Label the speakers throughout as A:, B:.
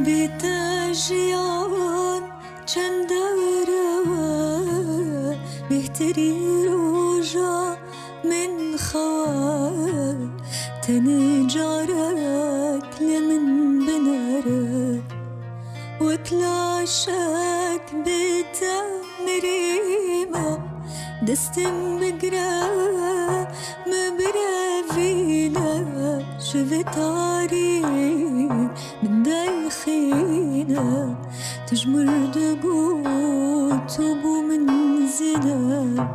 A: بتجيان چند روان بهتری روژا من خوال تنجارك لمن بنارك وكلاشك بتمريمة دستم بقرا مبرافينا شفت عريق من دايخينا تجمر دقوت وبو من زنا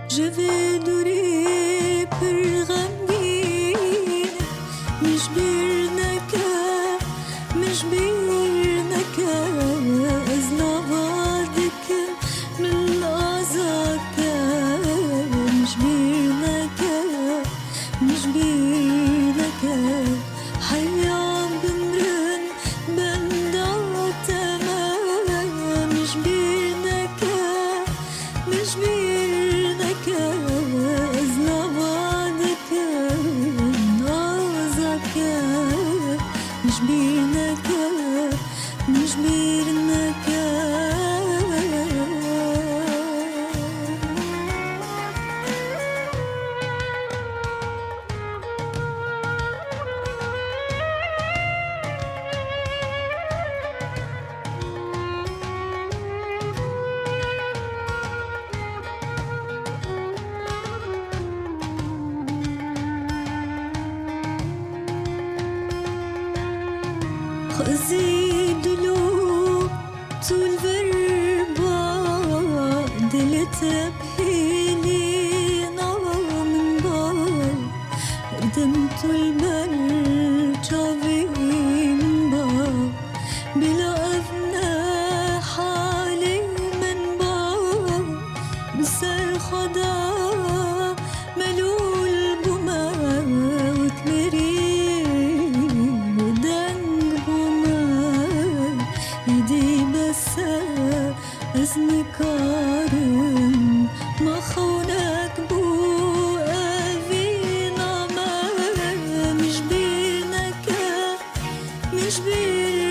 A: جفي دوري برغمين مش بيرنكا مش بيرنكا ازنا بعدك من عزاكا مش بيرنكا مش بيرنكا حيا بمرن بندع تمام مش بيرنكا مش بيرنكا ازنا بعدك من عزاكا مش بيرنكا مش بيرنكا خزي دلو طول verba دلت بهيلي نعم با قدمت المرجعين با بلا أفنى حالي من با بسر خدا ملول بما وتمري ودنج بما يدي بس أزنكارن ما خونك بو أفينا ما مش بينك مش بينك